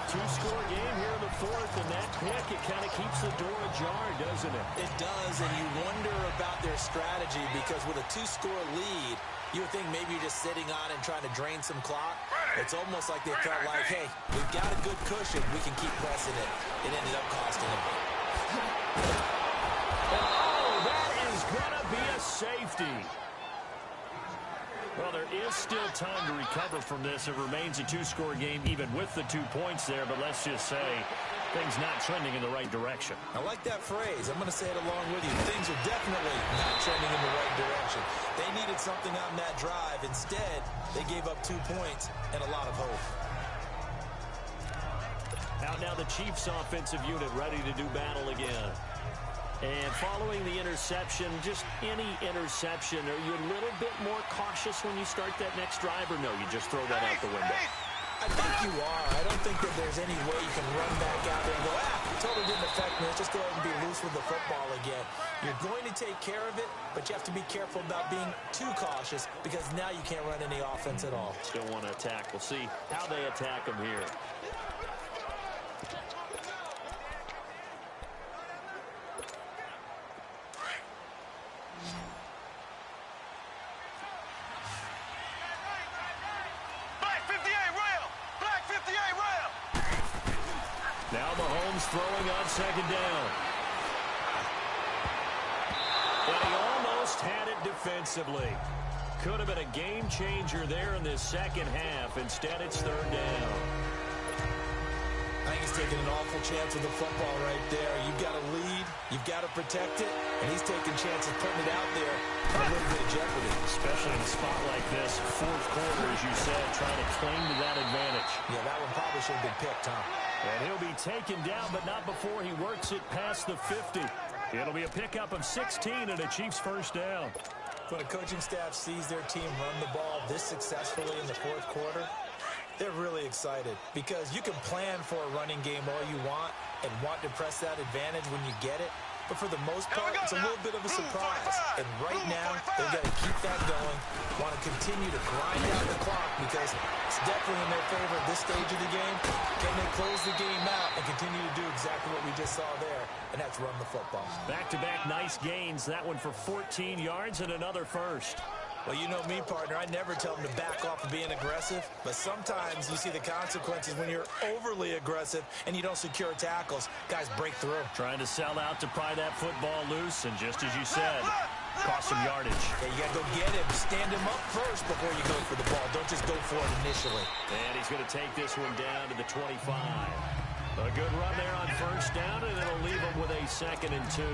Two-score game here in the fourth, and that pick, it kind of keeps the door ajar, doesn't it? It does, and you wonder about their strategy, because with a 2-score lead, you would think maybe you're just sitting on and trying to drain some clock. It's almost like they felt like, hey, we've got a good cushion. We can keep pressing it. It ended up costing them. Oh, that is going to be a safety. Well, there is still time to recover from this. It remains a 2-score game even with the 2 points there, but let's just say things not trending in the right direction. I like that phrase. I'm going to say it along with you. Things are definitely not trending in the right direction. They needed something on that drive. Instead, they gave up 2 points and a lot of hope. Out now the Chiefs offensive unit ready to do battle again. And following the interception, just any interception, are you a little bit more cautious when you start that next drive, or no, you just throw that out the window? I think you are. I don't think that there's any way you can run back out there and go, totally didn't affect me. Let's just go ahead and be loose with the football again. You're going to take care of it, but you have to be careful about being too cautious, because now you can't run any offense at all. Still want to attack. We'll see how they attack them here. Now Mahomes throwing on second down. But he almost had it defensively. Could have been a game changer there in this second half. Instead, it's third down. I think he's taking an awful chance with the football right there. You've got to lead, you've got to protect it, and he's taking chances putting it out there in a little bit of jeopardy. Especially in a spot like this, fourth quarter, as you said, trying to cling to that advantage. Yeah, that one probably should have been picked, huh? And he'll be taken down, but not before he works it past the 50. It'll be a pickup of 16 and a Chiefs first down. When a coaching staff sees their team run the ball this successfully in the fourth quarter, they're really excited, because you can plan for a running game all you want and want to press that advantage when you get it. But for the most part, it's a little bit of a surprise. And right now, they've got to keep that going, want to continue to grind out the clock, because it's definitely in their favor at this stage of the game. Can they close the game out and continue to do exactly what we just saw there, and that's run the football. Back-to-back nice gains. That one for 14 yards and another first. Well, you know me, partner. I never tell them to back off of being aggressive, but sometimes you see the consequences when you're overly aggressive and you don't secure tackles. Guys break through. Trying to sell out to pry that football loose, and just as you said, cost some yardage. Yeah, you got to go get him. Stand him up first before you go for the ball. Don't just go for it initially. And he's going to take this one down to the 25. A good run there on first down, and it'll leave him with a 2nd and 2.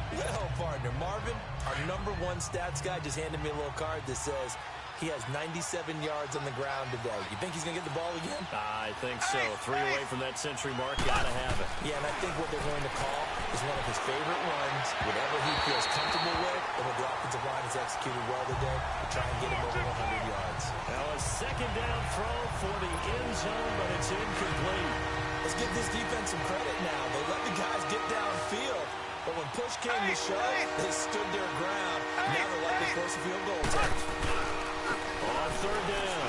Well, partner, Marvin, our #1 stats guy, just handed me a little card that says he has 97 yards on the ground today. You think he's going to get the ball again? I think so. 3 away from that century mark. Got to have it. Yeah, and I think what they're going to call is one of his favorite runs, whatever he feels comfortable with, and what the offensive line has executed well today, to try and get him over 100 yards. Now a second down throw for the end zone, but it's incomplete. Let's give this defense some credit now. They let the guys get downfield, but when push came to shove, they stood their ground. Now they're likely to force a field goal attempt. On third down,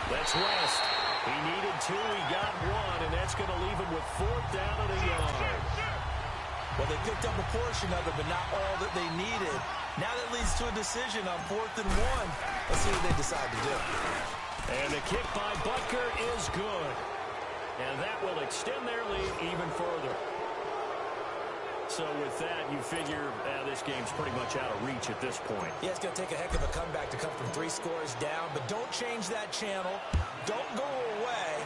that's West. He needed 2, he got 1, and that's going to leave him with 4th down and a yard. Well, they picked up a portion of it, but not all that they needed. Now that leads to a decision on 4th and 1. Let's see what they decide to do. And the kick by Butker is good. And that will extend their lead even further. So with that, you figure this game's pretty much out of reach at this point. Yeah, it's going to take a heck of a comeback to come from 3 scores down, but don't change that channel. Don't go away.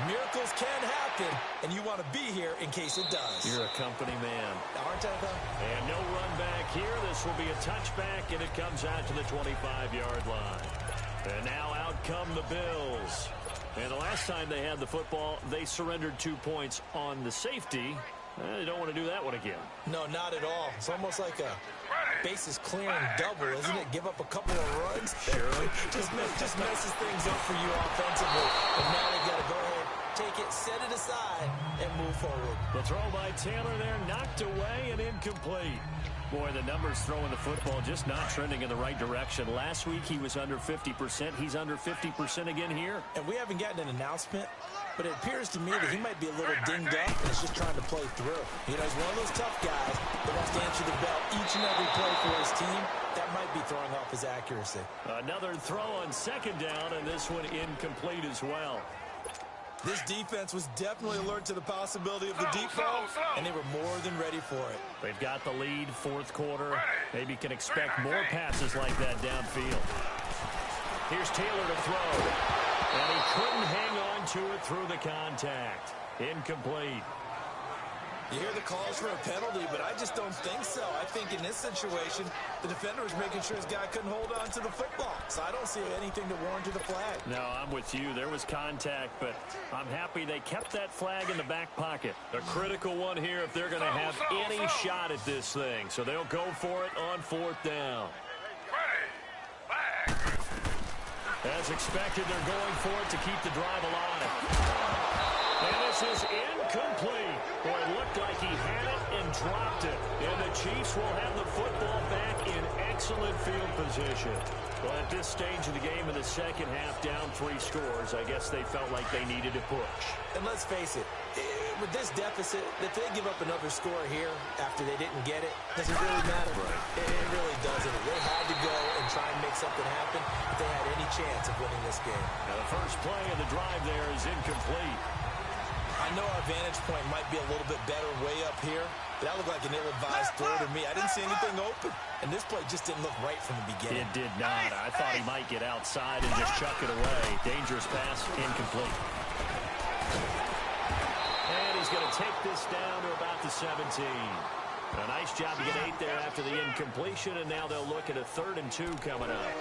Miracles can happen, and you want to be here in case it does. You're a company man. Aren't I, though? And no run back here. This will be a touchback, and it comes out to the 25-yard line. And now out come the Bills. And the last time they had the football, they surrendered 2 points on the safety. They don't want to do that one again. No, not at all. It's almost like a bases clearing double, isn't it? Give up a couple of runs. Sure. just messes things up for you offensively. And now they got to go ahead, take it, set it aside, and move forward. The throw by Taylor there, knocked away and incomplete. Boy, the numbers throwing the football just not trending in the right direction. Last week he was under 50%. He's under 50% again here. And we haven't gotten an announcement, but it appears to me that he might be a little dinged up and is just trying to play through. You know, he's one of those tough guys that wants to answer the bell each and every play for his team. That might be throwing off his accuracy. Another throw on second down, and this one incomplete as well. This defense was definitely alert to the possibility of the deep ball, and they were more than ready for it. They've got the lead, fourth quarter. Maybe can expect more passes like that downfield. Here's Taylor to throw. And he couldn't hang on to it through the contact. Incomplete. You hear the calls for a penalty, but I just don't think so. I think in this situation, the defender was making sure his guy couldn't hold on to the football. So I don't see anything to warrant the flag. No, I'm with you. There was contact, but I'm happy they kept that flag in the back pocket. A critical one here if they're going to have any shot at this thing. So they'll go for it on fourth down. As expected, they're going for it to keep the drive alive. And this is incomplete. Boy, it looked like he had it and dropped it. And the Chiefs will have the football back in excellent field position. Well, at this stage of the game in the second half, down 3 scores, I guess they felt like they needed to push. And let's face it, with this deficit, if they give up another score here after they didn't get it, does it really matter? Right. It really doesn't. They had to go and try and make something happen if they had any chance of winning this game. Now, the first play of the drive there is incomplete. I know our vantage point might be a little bit better way up here, but that looked like an ill-advised throw to me. I didn't see anything open, and this play just didn't look right from the beginning. It did not. I thought he might get outside and just chuck it away. Dangerous pass, incomplete. And he's going to take this down to about the 17. A nice job to get 8 there after the incompletion, and now they'll look at a 3rd and 2 coming up.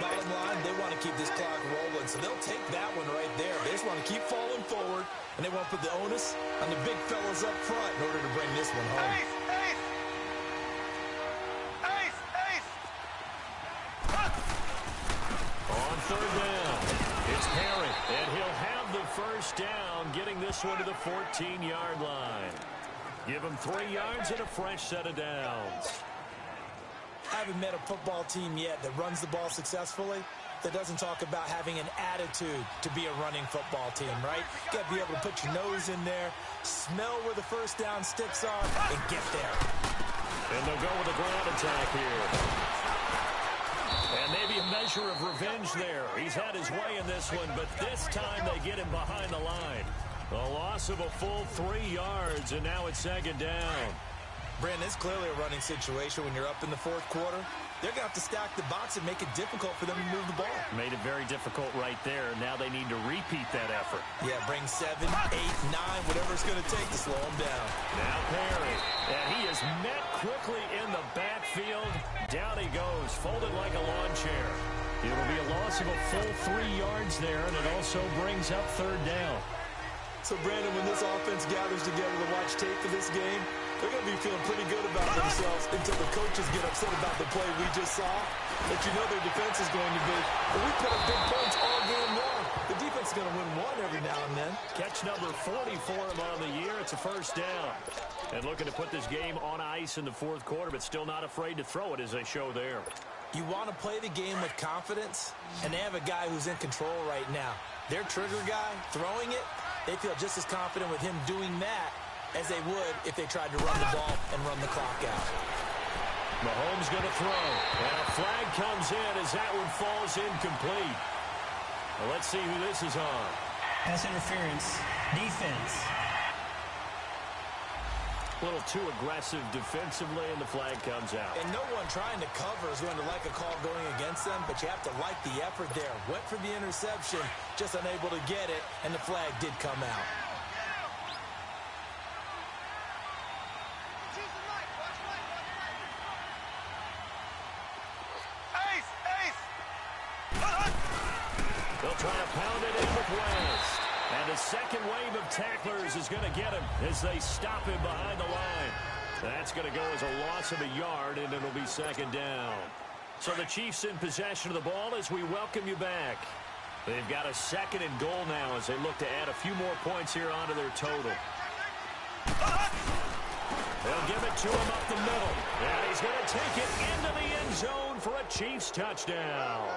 Bottom line, they want to keep this clock rolling, so they'll take that one right there. They just want to keep falling forward, and they want to put the onus on the big fellas up front in order to bring this one home. On 3rd down, it's Perry, and he'll have the first down, getting this one to the 14-yard line. Give him 3 yards and a fresh set of downs. I haven't met a football team yet that runs the ball successfully that doesn't talk about having an attitude to be a running football team, right? You got to be able to put your nose in there, smell where the first down sticks are, and get there. And they'll go with a ground attack here. And maybe a measure of revenge there. He's had his way in this one, but this time they get him behind the line. A loss of a full 3 yards, and now it's 2nd down. Brandon, it's clearly a running situation when you're up in the 4th quarter. They're going to have to stack the box and make it difficult for them to move the ball. Made it very difficult right there. Now they need to repeat that effort. Yeah, bring 7, 8, 9, whatever it's going to take to slow them down. Now Perry. And he is met quickly in the backfield. Down he goes, folded like a lawn chair. It'll be a loss of a full 3 yards there, and it also brings up 3rd down. So, Brandon, when this offense gathers together to watch tape for this game, they're going to be feeling pretty good about themselves until the coaches get upset about the play we just saw. But you know their defense is going to be, well, we put up big points all game long. The defense is going to win one every now and then. Catch number 40 for him on the year. It's a first down. And looking to put this game on ice in the 4th quarter, but still not afraid to throw it as they show there. You want to play the game with confidence, and they have a guy who's in control right now. Their trigger guy, throwing it, they feel just as confident with him doing that as they would if they tried to run the ball and run the clock out. Mahomes going to throw, and a flag comes in as that one falls incomplete. Well, let's see who this is on. Pass interference, defense. A little too aggressive defensively, and the flag comes out. And no one trying to cover is going to like a call going against them, but you have to like the effort there. Went for the interception, just unable to get it, and the flag did come out. They'll try to pound it in with West. And a second wave of tacklers is going to get him as they stop him behind the line. That's going to go as a loss of a yard, and it'll be second down. So the Chiefs in possession of the ball as we welcome you back. They've got a second and goal now as they look to add a few more points here onto their total. They'll give it to him up the middle. And he's going to take it into the end zone for a Chiefs touchdown.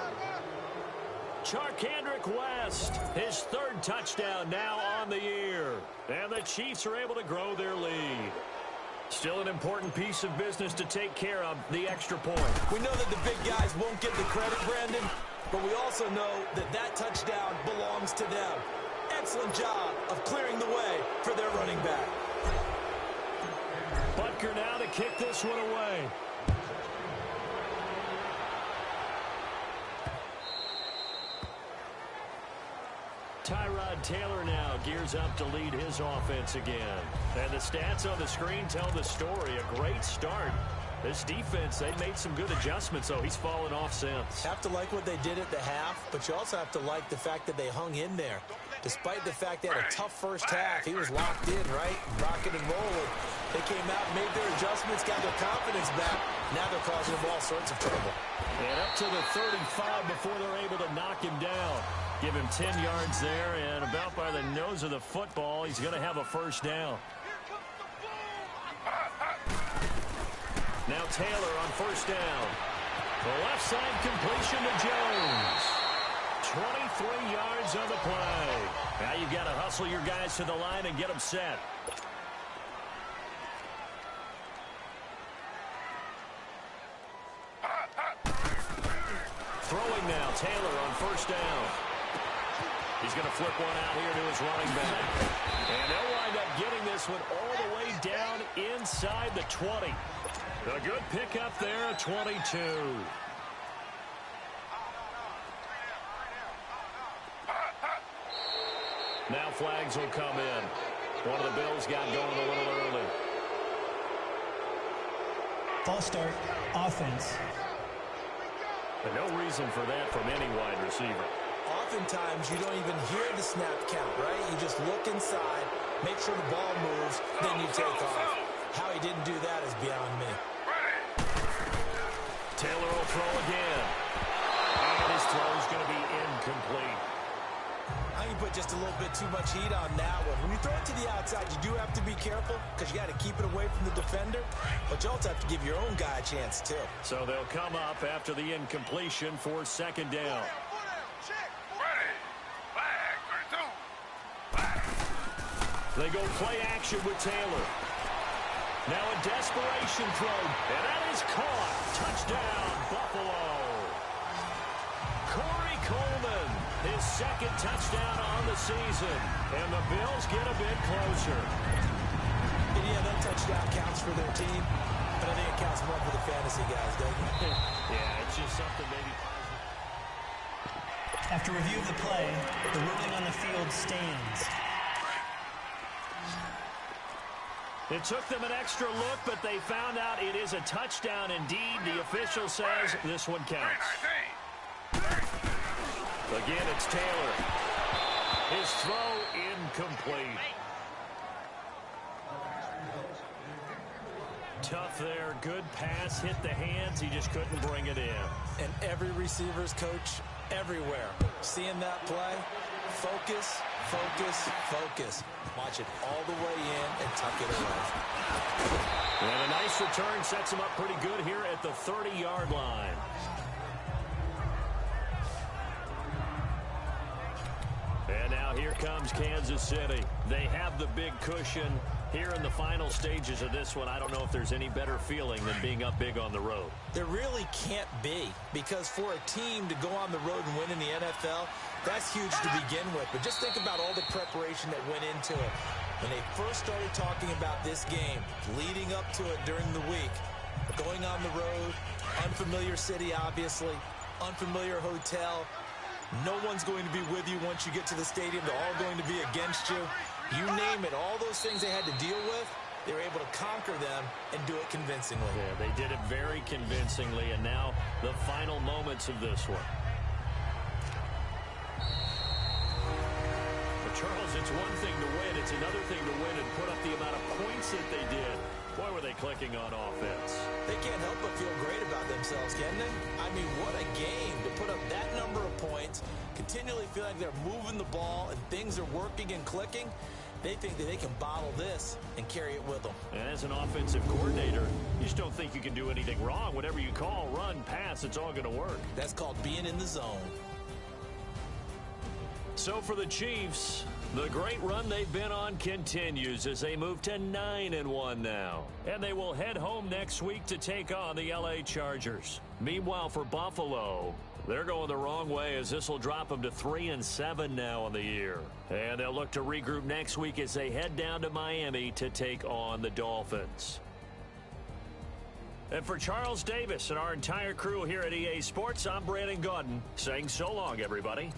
Charkandrick West, his third touchdown now on the year. And the Chiefs are able to grow their lead. Still an important piece of business to take care of, the extra point. We know that the big guys won't get the credit, Brandon, but we also know that that touchdown belongs to them. Excellent job of clearing the way for their running back. Butker now to kick this one away. Tyrod Taylor now gears up to lead his offense again. And the stats on the screen tell the story. A great start. This defense, they made some good adjustments, so he's fallen off since. Have to like what they did at the half, but you also have to like the fact that they hung in there. Despite the fact they had a tough first half, he was locked in, right? Rocking and rolling. They came out, made their adjustments, got their confidence back. Now they're causing them all sorts of trouble. And up to the 35 before they're able to knock him down. Give him 10 yards there, and about by the nose of the football, he's going to have a first down. Now Taylor on first down. The left side completion to Jones. 23 yards on the play. Now you've got to hustle your guys to the line and get them set. Throwing now, Taylor on first down. He's going to flip one out here to his running back. And they'll wind up getting this one all the way down inside the 20. A good pickup there at 22. Now flags will come in. One of the Bills got going a little early. False start, offense. But no reason for that from any wide receiver. Oftentimes, you don't even hear the snap count, right? You just look inside, make sure the ball moves, then you take off. How he didn't do that is beyond me. Taylor will throw again. And his throw is going to be incomplete. I think you put just a little bit too much heat on that one. When you throw it to the outside, you do have to be careful because you got to keep it away from the defender. But you also have to give your own guy a chance, too. So they'll come up after the incompletion for second down. They go play action with Taylor. Now a desperation throw, and that is caught. Touchdown, Buffalo. Corey Coleman, his second touchdown on the season. And the Bills get a bit closer. And yeah, that touchdown counts for their team, but I think it counts more for the fantasy guys, doesn't it? Yeah, it's just something maybe positive. After review of the play, the ruling on the field stands. It took them an extra look, but they found out it is a touchdown indeed. The official says this one counts. Again, it's Taylor. His throw incomplete. Tough there. Good pass. Hit the hands. He just couldn't bring it in. And every receiver's coach everywhere. Seeing that play, focus, focus, focus. Watch it all the way in and tuck it away. And a nice return sets him up pretty good here at the 30-yard line. And now here comes Kansas City. They have the big cushion. Here in the final stages of this one, I don't know if there's any better feeling than being up big on the road. There really can't be, because for a team to go on the road and win in the NFL, that's huge to begin with. But just think about all the preparation that went into it. When they first started talking about this game, leading up to it during the week, going on the road, unfamiliar city, obviously, unfamiliar hotel. No one's going to be with you once you get to the stadium. They're all going to be against you. You name it, all those things they had to deal with, they were able to conquer them and do it convincingly. Yeah, they did it very convincingly, and now the final moments of this one. But Charles, it's one thing to win. It's another thing to win and put up the amount of points that they did. Boy, were they clicking on offense. They can't help but feel great about themselves, can they? I mean, what a game to put up that number of points, continually feel like they're moving the ball and things are working and clicking. They think that they can bottle this and carry it with them. And as an offensive coordinator, you just don't think you can do anything wrong. Whatever you call, run, pass, it's all going to work. That's called being in the zone. So for the Chiefs, the great run they've been on continues as they move to 9-1 now. And they will head home next week to take on the LA Chargers. Meanwhile, for Buffalo, they're going the wrong way as this will drop them to 3-7 now on the year. And they'll look to regroup next week as they head down to Miami to take on the Dolphins. And for Charles Davis and our entire crew here at EA Sports, I'm Brandon Gaudin saying so long, everybody.